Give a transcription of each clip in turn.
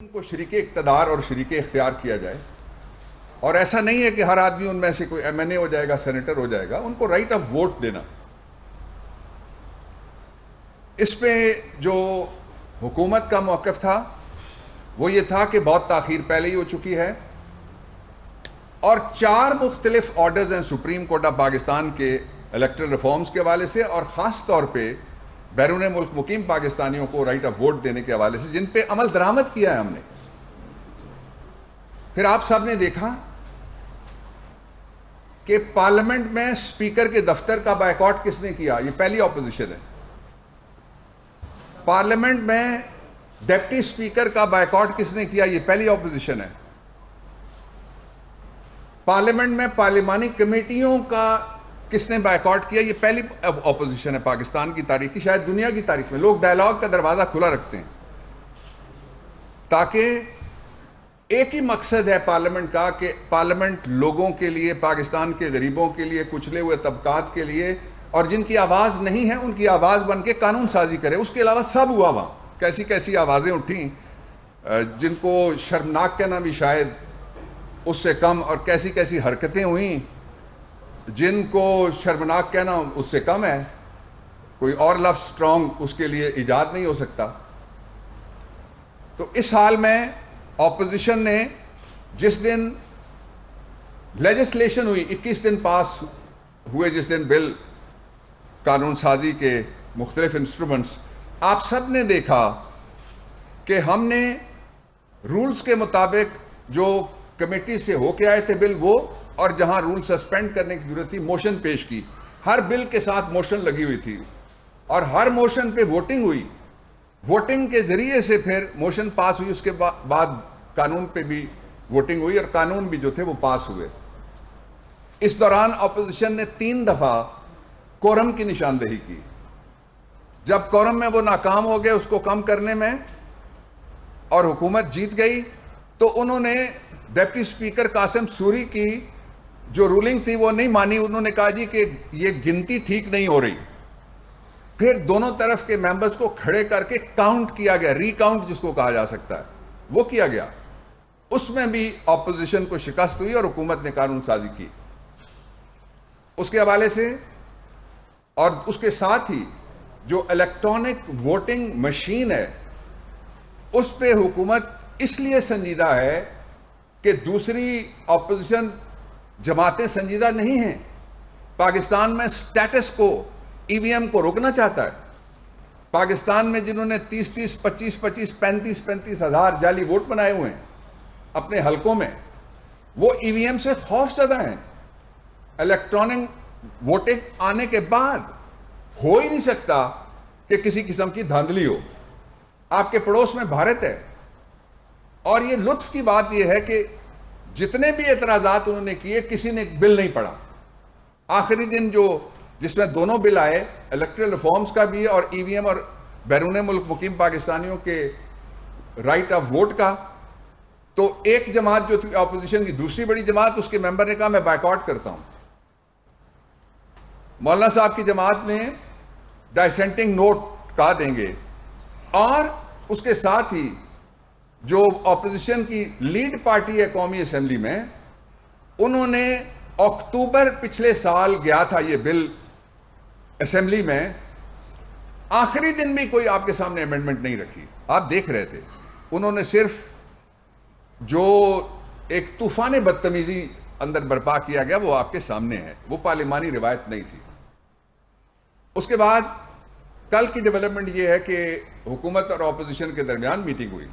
ان کو شریک اقتدار اور شریک اختیار کیا جائے، اور ایسا نہیں ہے کہ ہر آدمی ان میں سے کوئی ایم این اے ہو جائے گا، سینیٹر ہو جائے گا، ان کو رائٹ آف ووٹ دینا۔ اس پہ جو حکومت کا موقف تھا وہ یہ تھا کہ بہت تاخیر پہلے ہی ہو چکی ہے، اور 4 مختلف آرڈرز ہیں سپریم کورٹ آف پاکستان کے الیکٹرل ریفارمز کے حوالے سے، اور خاص طور پہ بیرون ملک مقیم پاکستانیوں کو رائٹ آف ووٹ دینے کے حوالے سے، جن پہ عمل درآمد کیا ہے ہم نے۔ پھر آپ سب نے دیکھا کہ پارلیمنٹ میں اسپیکر کے دفتر کا بائیکاٹ کس نے کیا؟ یہ پہلی اپوزیشن ہے۔ پارلیمنٹ میں ڈپٹی اسپیکر کا بائیکاٹ کس نے کیا؟ یہ پہلی اپوزیشن ہے۔ پارلیمنٹ میں پارلیمانی کمیٹیوں کا کس نے بائیکاٹ کیا؟ یہ پہلی اپوزیشن ہے پاکستان کی تاریخ کی، شاید دنیا کی تاریخ میں۔ لوگ ڈائیلاگ کا دروازہ کھلا رکھتے ہیں تاکہ ایک ہی مقصد ہے پارلیمنٹ کا کہ پارلیمنٹ لوگوں کے لیے، پاکستان کے غریبوں کے لیے، کچلے ہوئے طبقات کے لیے، اور جن کی آواز نہیں ہے ان کی آواز بن کے قانون سازی کرے۔ اس کے علاوہ سب ہوا وہاں، کیسی کیسی آوازیں اٹھیں جن کو شرمناک کہنا بھی شاید اس سے کم، اور کیسی کیسی حرکتیں ہوئیں جن کو شرمناک کہنا اس سے کم ہے۔ کوئی اور لفظ سٹرونگ اس کے لیے ایجاد نہیں ہو سکتا۔ تو اس حال میں اپوزیشن نے جس دن لیجسلیشن ہوئی، 21 دن پاس ہوئے جس دن بل قانون سازی کے مختلف انسٹرومنٹس، آپ سب نے دیکھا کہ ہم نے رولز کے مطابق جو کمیٹی سے ہو کے آئے تھے بل وہ، اور جہاں رول سسپینڈ کرنے کی ضرورت تھی موشن پیش کی۔ ہر بل کے ساتھ موشن لگی ہوئی تھی، اور ہر موشن پہ ووٹنگ ہوئی۔ ووٹنگ کے ذریعے سے پھر موشن پاس ہوئی، اس کے بعد قانون پہ بھی ووٹنگ ہوئی، اور قانون بھی جو تھے وہ پاس ہوئے۔ اس دوران اپوزیشن نے 3 دفعہ کورم کی نشاندہی کی۔ جب کورم میں وہ ناکام ہو گئے اس کو کم کرنے میں، اور حکومت جیت گئی، تو انہوں نے ڈپٹی اسپیکر قاسم سوری کی جو رولنگ تھی وہ نہیں مانی۔ انہوں نے کہا جی کہ یہ گنتی ٹھیک نہیں ہو رہی۔ پھر دونوں طرف کے ممبرز کو کھڑے کر کے کاؤنٹ کیا گیا، ری کاؤنٹ جس کو کہا جا سکتا ہے، وہ کیا گیا۔ اس میں بھی اپوزیشن کو شکست ہوئی اور حکومت نے قانون سازی کی۔ اس کے حوالے سے، اور اس کے ساتھ ہی جو الیکٹرانک ووٹنگ مشین ہے اس پہ حکومت اس لیے سنجیدہ ہے کہ دوسری اپوزیشن جماعتیں سنجیدہ نہیں ہیں۔ پاکستان میں سٹیٹس کو، ای وی ایم کو روکنا چاہتا ہے۔ پاکستان میں جنہوں نے 30-30، 25-25، 35-35 ہزار جعلی ووٹ بنائے ہوئے ہیں اپنے حلقوں میں، وہ ای وی ایم سے خوف زدہ ہیں۔ الیکٹرانک ووٹنگ آنے کے بعد ہو ہی نہیں سکتا کہ کسی قسم کی دھاندلی ہو۔ آپ کے پڑوس میں بھارت ہے، اور یہ لطف کی بات یہ ہے کہ جتنے بھی اعتراضات انہوں نے کیے کسی نے بل نہیں پڑھا۔ آخری دن جس میں دونوں بل آئے، الیکٹرل ریفارمز کا بھی اور ای وی ایم اور بیرون ملک مقیم پاکستانیوں کے رائٹ آف ووٹ کا، تو ایک جماعت جو تھی اپوزیشن کی، دوسری بڑی جماعت، اس کے ممبر نے کہا میں بائیکاٹ کرتا ہوں۔ مولانا صاحب کی جماعت نے ڈائسینٹنگ نوٹ کہا دیں گے، اور اس کے ساتھ ہی جو اپوزیشن کی لیڈ پارٹی ہے قومی اسمبلی میں، انہوں نے اکتوبر پچھلے سال گیا تھا یہ بل اسمبلی میں، آخری دن بھی کوئی آپ کے سامنے امینڈمنٹ نہیں رکھی۔ آپ دیکھ رہے تھے، انہوں نے صرف جو ایک طوفان بدتمیزی اندر برپا کیا گیا وہ آپ کے سامنے ہے، وہ پارلیمانی روایت نہیں تھی۔ اس کے بعد کل کی ڈیولپمنٹ یہ ہے کہ حکومت اور اپوزیشن کے درمیان میٹنگ ہوئی،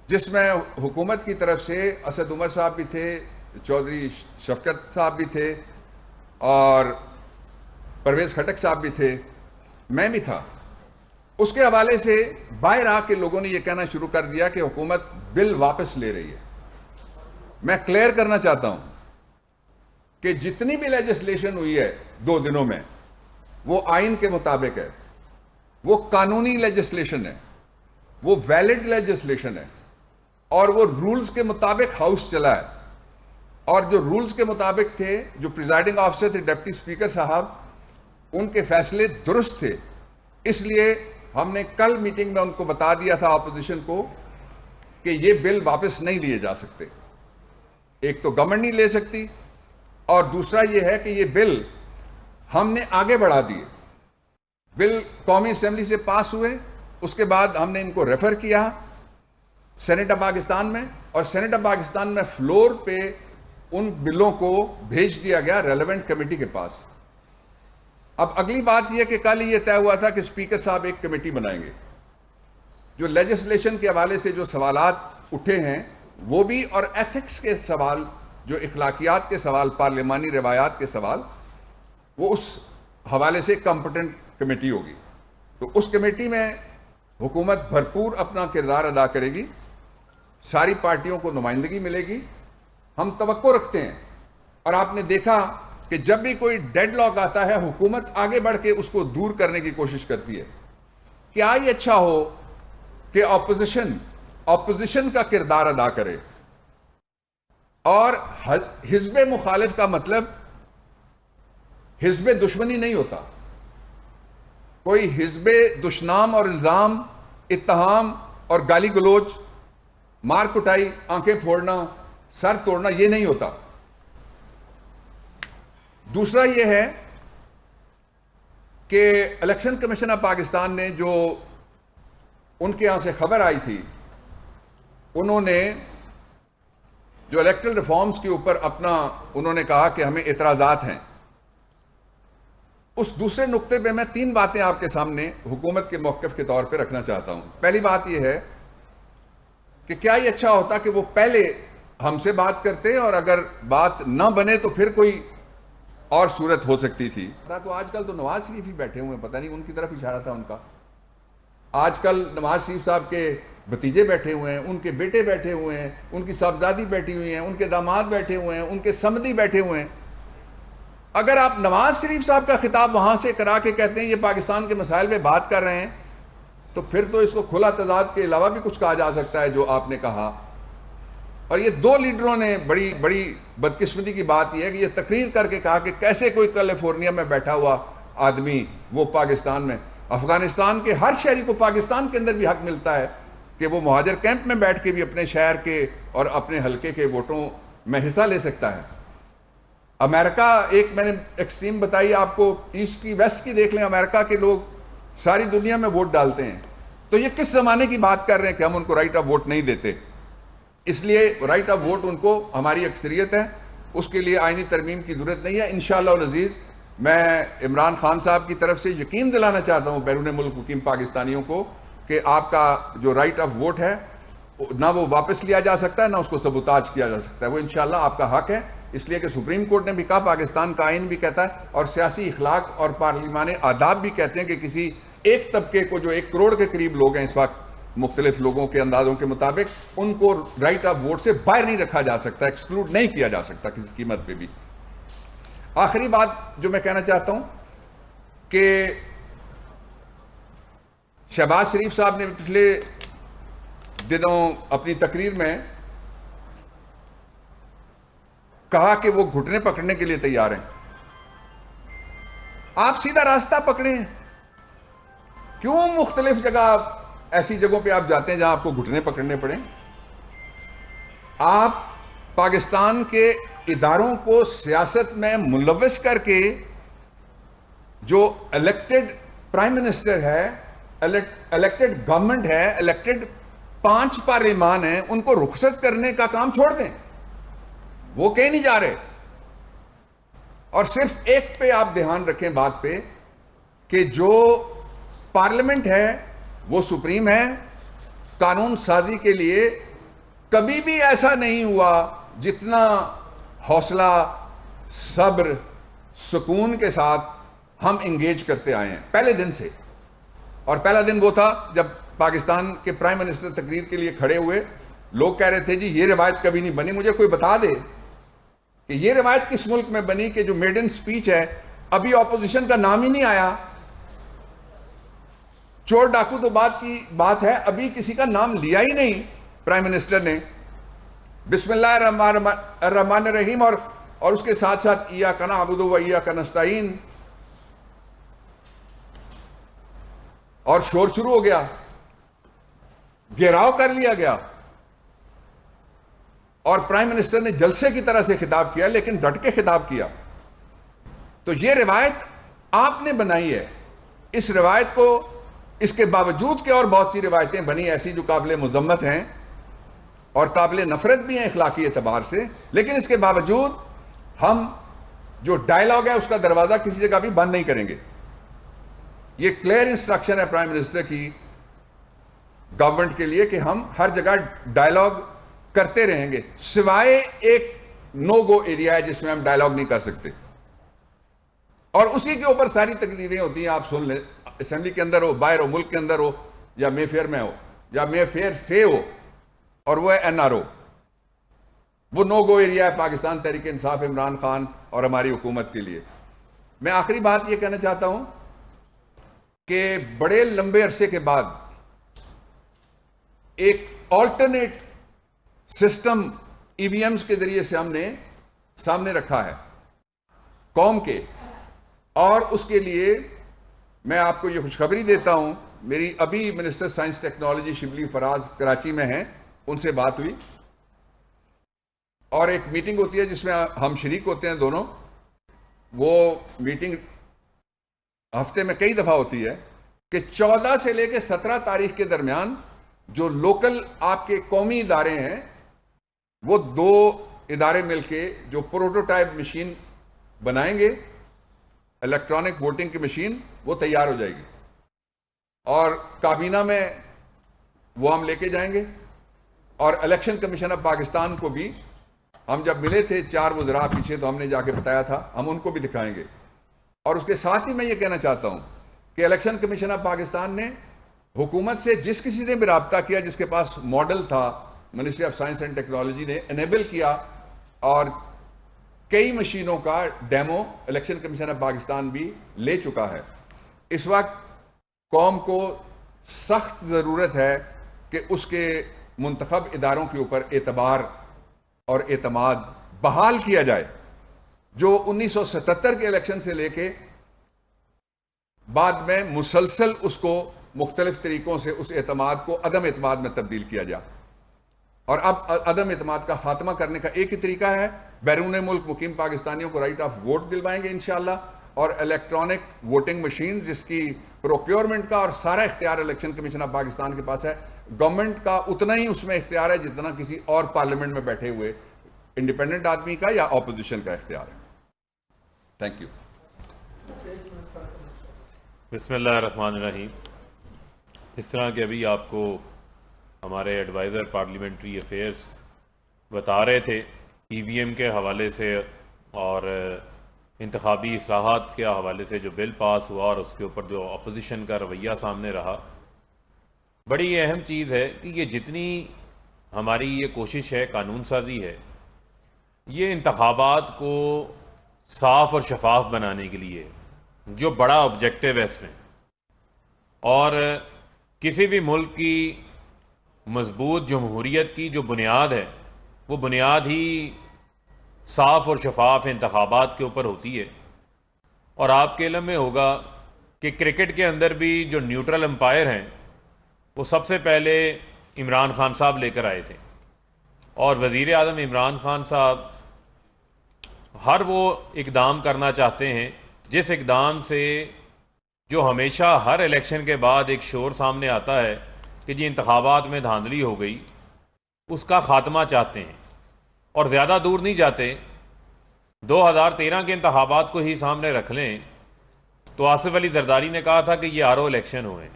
جس میں حکومت کی طرف سے اسد عمر صاحب بھی تھے، چودھری شفقت صاحب بھی تھے، اور پرویز خٹک صاحب بھی تھے، میں بھی تھا۔ اس کے حوالے سے باہر آ کے لوگوں نے یہ کہنا شروع کر دیا کہ حکومت بل واپس لے رہی ہے۔ میں کلیئر کرنا چاہتا ہوں کہ جتنی بھی لیجسلیشن ہوئی ہے 2 دنوں میں، وہ آئین کے مطابق ہے، وہ قانونی لیجسلیشن ہے، وہ ویلڈ لیجسلیشن ہے، اور وہ رولز کے مطابق ہاؤس چلا ہے۔ اور جو رولز کے مطابق تھے، جو پریزائڈنگ آفیسر تھے ڈپٹی اسپیکر صاحب، ان کے فیصلے درست تھے۔ اس لیے ہم نے کل میٹنگ میں ان کو بتا دیا تھا اپوزیشن کو کہ یہ بل واپس نہیں لیے جا سکتے. ایک تو گورنمنٹ نہیں لے سکتی، اور دوسرا یہ ہے کہ یہ بل ہم نے آگے بڑھا دیے. بل قومی اسمبلی سے پاس ہوئے، اس کے بعد ہم نے ان کو ریفر کیا سینیٹ آف پاکستان میں، اور سینیٹ آف پاکستان میں فلور پہ ان بلوں کو بھیج دیا گیا ریلیونٹ کمیٹی کے پاس. اب اگلی بات یہ کہ کل یہ طے ہوا تھا کہ اسپیکر صاحب ایک کمیٹی بنائیں گے. جو لیجسلیشن کے حوالے سے جو سوالات اٹھے ہیں وہ بھی، اور ایتھکس کے سوال، جو اخلاقیات کے سوال، پارلیمانی روایات کے سوال، وہ اس حوالے سے کمپٹنٹ کمیٹی ہوگی. تو اس کمیٹی میں حکومت بھرپور اپنا کردار ادا کرے گی، ساری پارٹیوں کو نمائندگی ملے گی. ہم توقع رکھتے ہیں، اور آپ نے دیکھا کہ جب بھی کوئی ڈیڈ لاک آتا ہے حکومت آگے بڑھ کے اس کو دور کرنے کی کوشش کرتی ہے. کیا یہ اچھا ہو کہ اپوزیشن کا کردار ادا کرے، اور حزب مخالف کا مطلب حزب دشمنی نہیں ہوتا. کوئی حزب دشنام اور الزام، اتہام اور گالی گلوچ، مار کٹائی، آنکھیں پھوڑنا، سر توڑنا، یہ نہیں ہوتا. دوسرا یہ ہے کہ الیکشن کمیشن آف پاکستان نے جو ان کے یہاں سے خبر آئی تھی، انہوں نے جو الیکٹرل ریفارمز کے اوپر انہوں نے کہا کہ ہمیں اعتراضات ہیں. اس دوسرے نقطے پہ میں 3 باتیں آپ کے سامنے حکومت کے موقف کے طور پہ رکھنا چاہتا ہوں. پہلی بات یہ ہے کہ کیا یہ اچھا ہوتا کہ وہ پہلے ہم سے بات کرتے، اور اگر بات نہ بنے تو پھر کوئی اور صورت ہو سکتی تھی. تو آج کل تو نواز شریف ہی بیٹھے ہوئے ہیں، پتہ نہیں ان کی طرف اشارہ تھا ان کا. آج کل نواز شریف صاحب کے بھتیجے بیٹھے ہوئے ہیں، ان کے بیٹے بیٹھے ہوئے ہیں، ان کی صاحبزادی بیٹھی ہوئی ہیں، ان کے داماد بیٹھے ہوئے ہیں، ان کے سمدی بیٹھے ہوئے ہیں. اگر آپ نواز شریف صاحب کا خطاب وہاں سے کرا کے کہتے ہیں یہ پاکستان کے مسائل پہ بات کر رہے ہیں، تو پھر تو اس کو کھلا تضاد کے علاوہ بھی کچھ کہا جا سکتا ہے جو آپ نے کہا. اور یہ 2 لیڈروں نے بڑی بدقسمتی کی بات یہ ہے کہ یہ تقریر کر کے کہا کہ کیسے کوئی کیلیفورنیا میں بیٹھا ہوا آدمی وہ پاکستان میں. افغانستان کے ہر شہری کو پاکستان کے اندر بھی حق ملتا ہے کہ وہ مہاجر کیمپ میں بیٹھ کے بھی اپنے شہر کے اور اپنے حلقے کے ووٹوں میں حصہ لے سکتا ہے. امریکہ، ایک میں نے ایکسٹریم بتائی آپ کو، ایسٹ کی ویسٹ کی دیکھ لیں، امریکہ کے لوگ ساری دنیا میں ووٹ ڈالتے ہیں. تو یہ کس زمانے کی بات کر رہے ہیں کہ ہم ان کو رائٹ آف ووٹ نہیں دیتے؟ اس لیے رائٹ آف ووٹ ان کو ہماری اکثریت ہے، اس کے لیے آئینی ترمیم کی ضرورت نہیں ہے. انشاءاللہ العزیز میں عمران خان صاحب کی طرف سے یقین دلانا چاہتا ہوں بیرون ملک مقیم پاکستانیوں کو کہ آپ کا جو رائٹ آف ووٹ ہے نہ وہ واپس لیا جا سکتا ہے، نہ اس کو سبوتاج کیا جا سکتا ہے. وہ انشاءاللہ آپ کا حق ہے، اس لیے کہ سپریم کورٹ نے بھی کہا، پاکستان کا آئین بھی کہتا ہے، اور سیاسی اخلاق اور پارلیمانی آداب بھی کہتے ہیں کہ کسی ایک طبقے کو، جو 1 کروڑ کے قریب لوگ ہیں اس وقت مختلف لوگوں کے اندازوں کے مطابق، ان کو رائٹ آف ووٹ سے باہر نہیں رکھا جا سکتا، ایکسکلوڈ نہیں کیا جا سکتا کسی قیمت پہ بھی. آخری بات جو میں کہنا چاہتا ہوں کہ شہباز شریف صاحب نے پچھلے دنوں اپنی تقریر میں کہا کہ وہ گھٹنے پکڑنے کے لیے تیار ہیں. آپ سیدھا راستہ پکڑیں، کیوں مختلف جگہ ایسی جگہوں پہ آپ جاتے ہیں جہاں آپ کو گھٹنے پکڑنے پڑیں؟ آپ پاکستان کے اداروں کو سیاست میں ملوث کر کے جو الیکٹڈ پرائم منسٹر ہے، الیکٹڈ گورنمنٹ ہے، الیکٹڈ 5 پارلیمان ہیں، ان کو رخصت کرنے کا کام چھوڑ دیں. وہ کہیں نہیں جا رہے. اور صرف ایک پہ آپ دھیان رکھیں بات پہ کہ جو پارلیمنٹ ہے وہ سپریم ہے. قانون سازی کے لیے کبھی بھی ایسا نہیں ہوا جتنا حوصلہ، صبر، سکون کے ساتھ ہم انگیج کرتے آئے ہیں پہلے دن سے. اور پہلا دن وہ تھا جب پاکستان کے پرائم منسٹر تقریر کے لیے کھڑے ہوئے، لوگ کہہ رہے تھے جی یہ روایت کبھی نہیں بنی. مجھے کوئی بتا دے کہ یہ روایت کس ملک میں بنی کہ جو میڈن سپیچ ہے، ابھی اپوزیشن کا نام ہی نہیں آیا. چور ڈاکو تو بات کی بات ہے، ابھی کسی کا نام لیا ہی نہیں پرائم منسٹر نے. بسم اللہ الرحمن الرحیم اور اس کے ساتھ ساتھ ایاک نعبد و ایاک نستعین، اور شور شروع ہو گیا، گھیراؤ کر لیا گیا. اور پرائم منسٹر نے جلسے کی طرح سے خطاب کیا، لیکن ڈٹ کے خطاب کیا. تو یہ روایت آپ نے بنائی ہے. اس روایت کو، اس کے باوجود کہ اور بہت سی روایتیں بنی ایسی جو قابل مذمت ہیں اور قابل نفرت بھی ہیں اخلاقی اعتبار سے، لیکن اس کے باوجود ہم جو ڈائلاگ ہے اس کا دروازہ کسی جگہ بھی بند نہیں کریں گے. یہ کلیئر انسٹرکشن ہے پرائم منسٹر کی گورنمنٹ کے لیے کہ ہم ہر جگہ ڈائلاگ کرتے رہیں گے، سوائے ایک نو گو ایریا ہے جس میں ہم ڈائلاگ نہیں کر سکتے، اور اسی کے اوپر ساری تقریریں ہوتی ہیں. آپ سن لیں، اسمبلی کے اندر ہو، باہر ہو، ملک کے اندر ہو، یا مے فیئر میں ہو، یا مے فیئر سے ہو، اور وہ ہے NRO. وہ نو گو ایریا ہے پاکستان تحریک انصاف، عمران خان اور ہماری حکومت کے لیے. میں آخری بات یہ کہنا چاہتا ہوں کہ بڑے لمبے عرصے کے بعد ایک آلٹرنیٹ سسٹم EVMs کے ذریعے سے ہم نے سامنے رکھا ہے قوم کے، اور اس کے لیے میں آپ کو یہ خوشخبری دیتا ہوں. میری ابھی minister science technology Shibli Faraz Karachi میں ہیں، ان سے بات ہوئی، اور ایک میٹنگ ہوتی ہے جس میں ہم شریک ہوتے ہیں دونوں. وہ میٹنگ ہفتے میں کئی دفعہ ہوتی ہے کہ 14 سے لے کے 17 تاریخ کے درمیان جو لوکل آپ کے قومی ادارے ہیں، وہ 2 ادارے مل کے جو پروٹوٹائپ مشین بنائیں گے، الیکٹرانک ووٹنگ کی مشین، وہ تیار ہو جائے گی، اور کابینہ میں وہ ہم لے کے جائیں گے. اور الیکشن کمیشن آف پاکستان کو بھی ہم جب ملے تھے 4 وزراء پیچھے، تو ہم نے جا کے بتایا تھا، ہم ان کو بھی دکھائیں گے. اور اس کے ساتھ ہی میں یہ کہنا چاہتا ہوں کہ الیکشن کمیشن آف پاکستان نے حکومت سے جس کسی نے بھی رابطہ کیا، جس کے پاس ماڈل تھا، ministry of science and technology نے انیبل کیا، اور کئی مشینوں کا demo election commission of Pakistan بھی لے چکا ہے. اس وقت قوم کو سخت ضرورت ہے کہ اس کے منتخب اداروں کے اوپر اعتبار اور اعتماد بحال کیا جائے، جو 1977 کے الیکشن سے لے کے بعد میں مسلسل اس کو مختلف طریقوں سے اس اعتماد کو عدم اعتماد میں تبدیل کیا جائے. اور اب عدم اعتماد کا خاتمہ کرنے کا ایک ہی طریقہ ہے، بیرون ملک مقیم پاکستانیوں کو رائٹ آف ووٹ دلوائیں گے انشاءاللہ، اور الیکٹرانک ووٹنگ مشین جس کی پروکیورمنٹ کا اور سارا اختیار الیکشن کمیشن آف پاکستان کے پاس ہے. گورنمنٹ کا اتنا ہی اس میں اختیار ہے جتنا کسی اور پارلیمنٹ میں بیٹھے ہوئے انڈیپینڈنٹ آدمی کا یا اپوزیشن کا اختیار ہے. Thank you. بسم اللہ الرحمن الرحیم. اس طرح کہ ابھی آپ کو ہمارے ایڈوائزر پارلیمنٹری افیئرس بتا رہے تھے EVM کے حوالے سے اور انتخابی اصلاحات کے حوالے سے جو بل پاس ہوا اور اس کے اوپر جو اپوزیشن کا رویہ سامنے رہا، بڑی اہم چیز ہے کہ یہ جتنی ہماری یہ کوشش ہے، قانون سازی ہے، یہ انتخابات کو صاف اور شفاف بنانے کے لیے جو بڑا آبجیکٹو ہے اس میں، اور کسی بھی ملک کی مضبوط جمہوریت کی جو بنیاد ہے، وہ بنیاد ہی صاف اور شفاف انتخابات کے اوپر ہوتی ہے. اور آپ کے علم میں ہوگا کہ کرکٹ کے اندر بھی جو نیوٹرل امپائر ہیں وہ سب سے پہلے عمران خان صاحب لے کر آئے تھے، اور وزیر اعظم عمران خان صاحب ہر وہ اقدام کرنا چاہتے ہیں جس اقدام سے جو ہمیشہ ہر الیکشن کے بعد ایک شور سامنے آتا ہے کہ جی انتخابات میں دھاندلی ہو گئی، اس کا خاتمہ چاہتے ہیں. اور زیادہ دور نہیں جاتے، 2013 کے انتخابات کو ہی سامنے رکھ لیں تو آصف علی زرداری نے کہا تھا کہ یہ RO الیکشن ہوئے ہیں،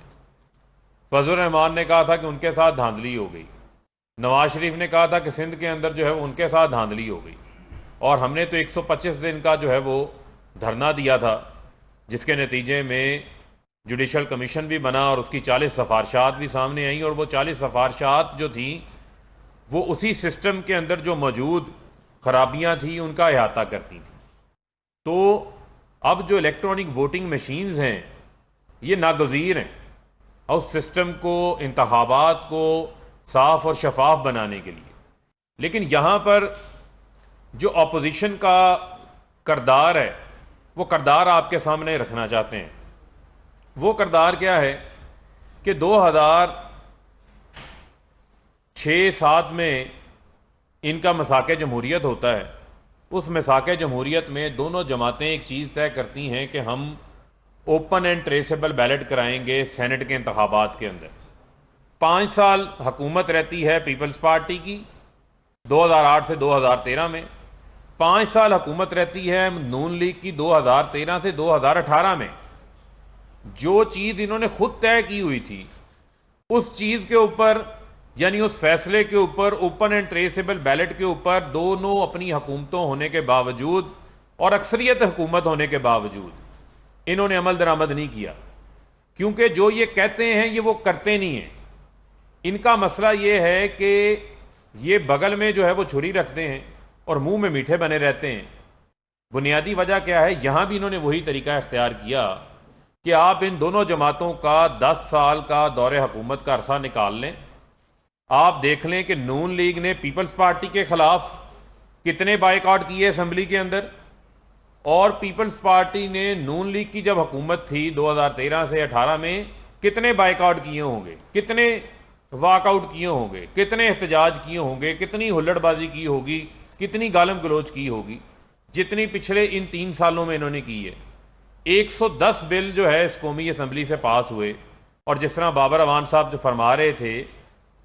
فضل الرحمان نے کہا تھا کہ ان کے ساتھ دھاندلی ہو گئی، نواز شریف نے کہا تھا کہ سندھ کے اندر جو ہے ان کے ساتھ دھاندلی ہو گئی، اور ہم نے تو 125 دن کا جو ہے وہ دھرنا دیا تھا، جس کے نتیجے میں جوڈیشل کمیشن بھی بنا اور اس کی 40 سفارشات بھی سامنے آئیں، اور وہ 40 سفارشات جو تھیں وہ اسی سسٹم کے اندر جو موجود خرابیاں تھیں ان کا احاطہ کرتی تھیں. تو اب جو الیکٹرانک ووٹنگ مشینز ہیں یہ ناگزیر ہیں اس سسٹم کو، انتخابات کو صاف اور شفاف بنانے کے لیے. لیکن یہاں پر جو اپوزیشن کا کردار ہے وہ کردار آپ کے سامنے رکھنا چاہتے ہیں. وہ کردار کیا ہے کہ 2006-07 میں ان کا مساق جمہوریت ہوتا ہے. اس مساق جمہوریت میں دونوں جماعتیں ایک چیز طے کرتی ہیں کہ ہم اوپن اینڈ ٹریسیبل بیلٹ کرائیں گے سینٹ کے انتخابات کے اندر. 5 سال حکومت رہتی ہے پیپلز پارٹی کی 2008 سے 2013 میں. 5 سال حکومت رہتی ہے نون لیگ کی 2013 سے 2018 میں. جو چیز انہوں نے خود طے کی ہوئی تھی اس چیز کے اوپر، یعنی اس فیصلے کے اوپر، اوپن اینڈ ٹریسیبل بیلٹ کے اوپر، دونوں اپنی حکومتوں ہونے کے باوجود اور اکثریت حکومت ہونے کے باوجود انہوں نے عمل درآمد نہیں کیا، کیونکہ جو یہ کہتے ہیں یہ وہ کرتے نہیں ہیں. ان کا مسئلہ یہ ہے کہ یہ بغل میں جو ہے وہ چھری رکھتے ہیں اور منہ میں میٹھے بنے رہتے ہیں. بنیادی وجہ کیا ہے؟ یہاں بھی انہوں نے وہی طریقہ اختیار کیا کہ آپ ان دونوں جماعتوں کا 10 سال کا دور حکومت کا عرصہ نکال لیں. آپ دیکھ لیں کہ نون لیگ نے پیپلز پارٹی کے خلاف کتنے بائیکاٹ کیے اسمبلی کے اندر، اور پیپلز پارٹی نے نون لیگ کی جب حکومت تھی 2013 سے 18 میں کتنے بائیکاٹ کیے ہوں گے، کتنے واک آؤٹ کیے ہوں گے، کتنے احتجاج کیے ہوں گے، کتنی ہلڑ بازی کی ہوگی، کتنی گالم گلوچ کی ہوگی، جتنی پچھلے ان 3 سالوں میں انہوں نے کی ہے. 110 بل جو ہے اس قومی اسمبلی سے پاس ہوئے، اور جس طرح بابر اعوان صاحب جو فرما رہے تھے،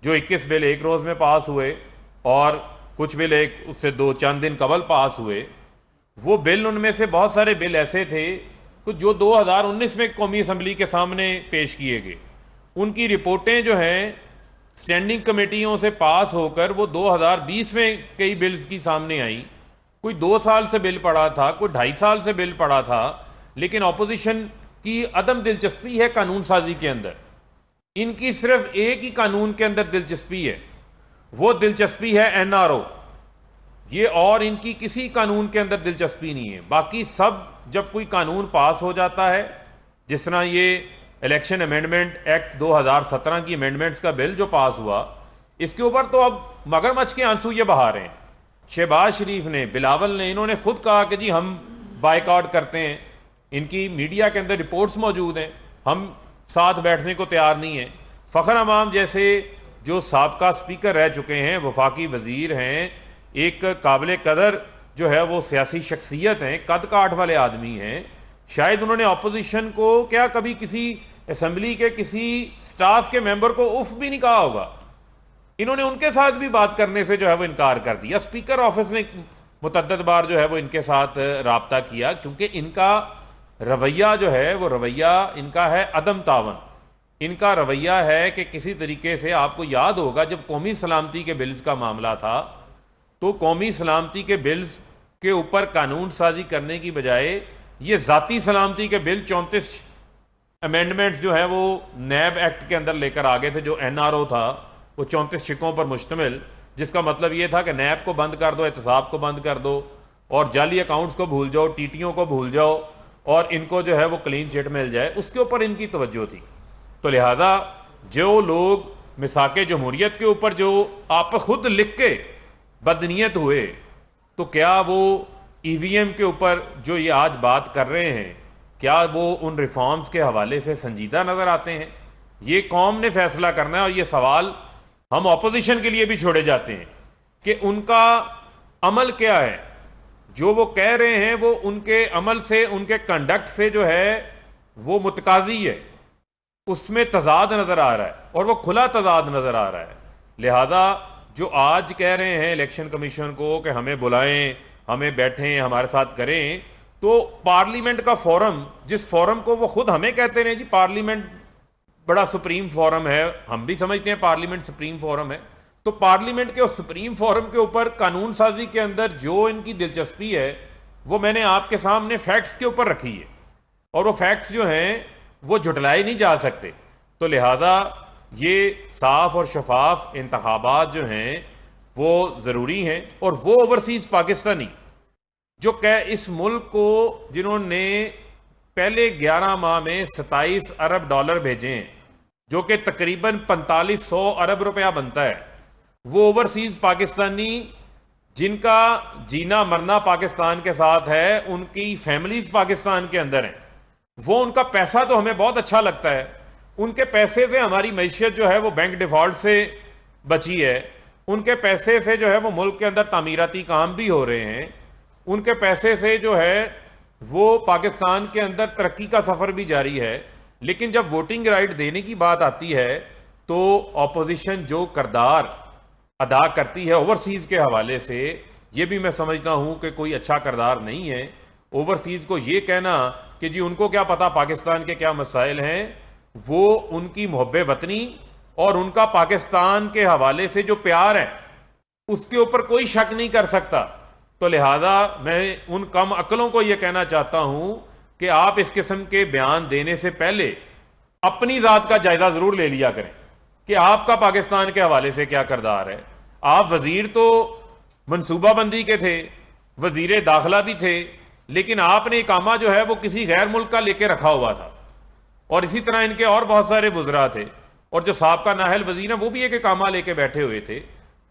جو 21 بل ایک روز میں پاس ہوئے اور کچھ بل اس سے چند دن قبل پاس ہوئے، وہ بل ان میں سے بہت سارے بل ایسے تھے جو 2019 میں قومی اسمبلی کے سامنے پیش کیے گئے. ان کی رپورٹیں جو ہیں سٹینڈنگ کمیٹیوں سے پاس ہو کر وہ 2020 میں کئی بلز کی سامنے آئیں. کوئی 2 سال سے بل پڑا تھا، کوئی 2.5 سال سے بل پڑا تھا، لیکن اپوزیشن کی عدم دلچسپی ہے قانون سازی کے اندر. ان کی صرف ایک ہی قانون کے اندر دلچسپی ہے، وہ دلچسپی ہے NRO. یہ اور ان کی کسی قانون کے اندر دلچسپی نہیں ہے. باقی سب جب کوئی قانون پاس ہو جاتا ہے، جس طرح یہ الیکشن امینڈمنٹ ایکٹ 2017 کی امینڈمنٹس کا بل جو پاس ہوا، اس کے اوپر تو اب مگرمچھ کے آنسو یہ بہا رہے ہیں. شہباز شریف نے، بلاول نے، انہوں نے خود کہا کہ جی ہم بائیکاٹ کرتے ہیں. ان کی میڈیا کے اندر رپورٹس موجود ہیں، ہم ساتھ بیٹھنے کو تیار نہیں ہیں. فخر امام جیسے جو سابقہ سپیکر رہ چکے ہیں، وفاقی وزیر ہیں، ایک قابل قدر جو ہے وہ سیاسی شخصیت ہیں، قد کاٹ والے آدمی ہیں، شاید انہوں نے اپوزیشن کو کیا کبھی کسی اسمبلی کے کسی سٹاف کے ممبر کو اف بھی نہیں کہا ہوگا. انہوں نے ان کے ساتھ بھی بات کرنے سے جو ہے وہ انکار کر دیا. اسپیکر آفس نے متعدد بار جو ہے وہ ان کے ساتھ رابطہ کیا، کیونکہ ان کا رویہ جو ہے وہ رویہ ان کا ہے عدم تعاون. ان کا رویہ ہے کہ کسی طریقے سے، آپ کو یاد ہوگا جب قومی سلامتی کے بلز کا معاملہ تھا تو قومی سلامتی کے بلز کے اوپر قانون سازی کرنے کی بجائے یہ ذاتی سلامتی کے بل 34 امینڈمنٹس جو ہیں وہ نیب ایکٹ کے اندر لے کر آگے تھے، جو NRO تھا وہ 34 شکوں پر مشتمل، جس کا مطلب یہ تھا کہ نیب کو بند کر دو، احتساب کو بند کر دو، اور جعلی اکاؤنٹس کو بھول جاؤ، TTO کو بھول جاؤ، اور ان کو جو ہے وہ کلین چٹ مل جائے. اس کے اوپر ان کی توجہ تھی. تو لہٰذا جو لوگ مساق جمہوریت کے اوپر جو آپ خود لکھ کے بدنیت ہوئے، تو کیا وہ EVM کے اوپر جو یہ آج بات کر رہے ہیں، کیا وہ ان ریفارمز کے حوالے سے سنجیدہ نظر آتے ہیں؟ یہ قوم نے فیصلہ کرنا ہے. اور یہ سوال ہم اپوزیشن کے لیے بھی چھوڑے جاتے ہیں کہ ان کا عمل کیا ہے. جو وہ کہہ رہے ہیں وہ ان کے عمل سے، ان کے کنڈکٹ سے جو ہے وہ متقاضی ہے، اس میں تضاد نظر آ رہا ہے، اور وہ کھلا تضاد نظر آ رہا ہے. لہذا جو آج کہہ رہے ہیں الیکشن کمیشن کو کہ ہمیں بلائیں، ہمیں بیٹھیں، ہمارے ساتھ کریں، تو پارلیمنٹ کا فورم، جس فورم کو وہ خود ہمیں کہتے ہیں جی پارلیمنٹ بڑا سپریم فورم ہے، ہم بھی سمجھتے ہیں پارلیمنٹ سپریم فورم ہے، تو پارلیمنٹ کے اس سپریم فورم کے اوپر قانون سازی کے اندر جو ان کی دلچسپی ہے وہ میں نے آپ کے سامنے فیکٹس کے اوپر رکھی ہے، اور وہ فیکٹس جو ہیں وہ جھٹلائے نہیں جا سکتے. تو لہذا یہ صاف اور شفاف انتخابات جو ہیں وہ ضروری ہیں. اور وہ اوورسیز پاکستانی جو کہ اس ملک کو، جنہوں نے پہلے 11 ماہ میں 27 ارب ڈالر بھیجے ہیں، جو کہ تقریباً 4500 ارب روپیہ بنتا ہے، وہ اوورسیز پاکستانی جن کا جینا مرنا پاکستان کے ساتھ ہے، ان کی فیملیز پاکستان کے اندر ہیں، وہ ان کا پیسہ تو ہمیں بہت اچھا لگتا ہے، ان کے پیسے سے ہماری معیشت جو ہے وہ بینک ڈیفالٹ سے بچی ہے، ان کے پیسے سے جو ہے وہ ملک کے اندر تعمیراتی کام بھی ہو رہے ہیں, ان کے پیسے سے جو ہے وہ پاکستان کے اندر ترقی کا سفر بھی جاری ہے. لیکن جب ووٹنگ رائٹ دینے کی بات آتی ہے تو اپوزیشن جو کردار ادا کرتی ہے اوورسیز کے حوالے سے, یہ بھی میں سمجھتا ہوں کہ کوئی اچھا کردار نہیں ہے. اوورسیز کو یہ کہنا کہ جی ان کو کیا پتا پاکستان کے کیا مسائل ہیں, وہ ان کی محب وطنی اور ان کا پاکستان کے حوالے سے جو پیار ہے اس کے اوپر کوئی شک نہیں کر سکتا. تو لہذا میں ان کم عقلوں کو یہ کہنا چاہتا ہوں کہ آپ اس قسم کے بیان دینے سے پہلے اپنی ذات کا جائزہ ضرور لے لیا کریں کہ آپ کا پاکستان کے حوالے سے کیا کردار ہے. آپ وزیر تو منصوبہ بندی کے تھے, وزیر داخلہ بھی تھے, لیکن آپ نے اقامہ جو ہے وہ کسی غیر ملک کا لے کے رکھا ہوا تھا, اور اسی طرح ان کے اور بہت سارے وزراء تھے, اور جو سابقہ نااہل وزیر ہیں وہ بھی ایک اقامہ لے کے بیٹھے ہوئے تھے.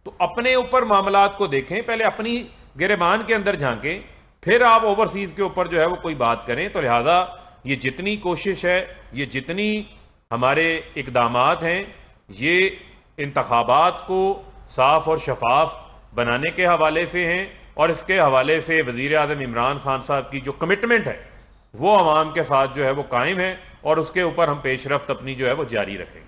تو اپنے اوپر معاملات کو دیکھیں, پہلے اپنی گریبان کے اندر جھانکیں, پھر آپ اوورسیز کے اوپر جو ہے وہ کوئی بات کریں. تو لہذا یہ جتنی کوشش ہے, یہ جتنی ہمارے اقدامات ہیں, یہ انتخابات کو صاف اور شفاف بنانے کے حوالے سے ہیں, اور اس کے حوالے سے وزیر اعظم عمران خان صاحب کی جو کمٹمنٹ ہے وہ عوام کے ساتھ جو ہے وہ قائم ہے, اور اس کے اوپر ہم پیش رفت اپنی جو ہے وہ جاری رکھیں گے.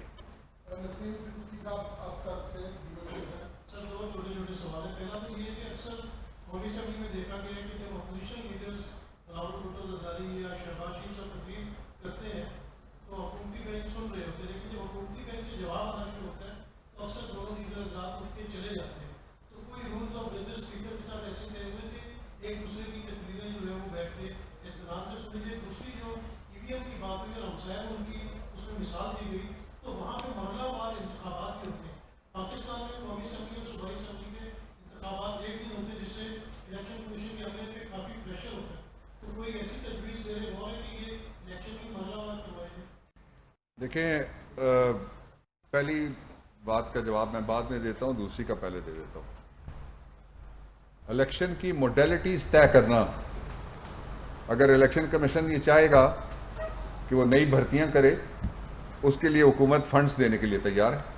دیکھیں, پہلی بات کا جواب میں بعد میں دیتا ہوں, دوسری کا پہلے دے دیتا ہوں. الیکشن کی موڈیلٹیز طے کرنا, اگر الیکشن کمیشن یہ چاہے گا کہ وہ نئی بھرتیاں کرے, اس کے لیے حکومت فنڈز دینے کے لیے تیار ہے.